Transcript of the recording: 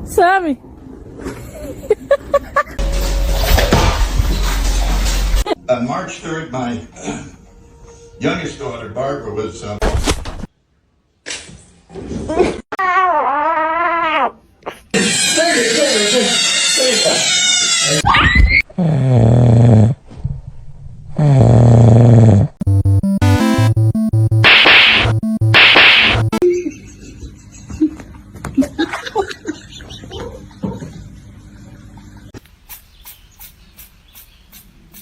Sammy. On March 3rd, my youngest daughter, Barbara, was... Stay there.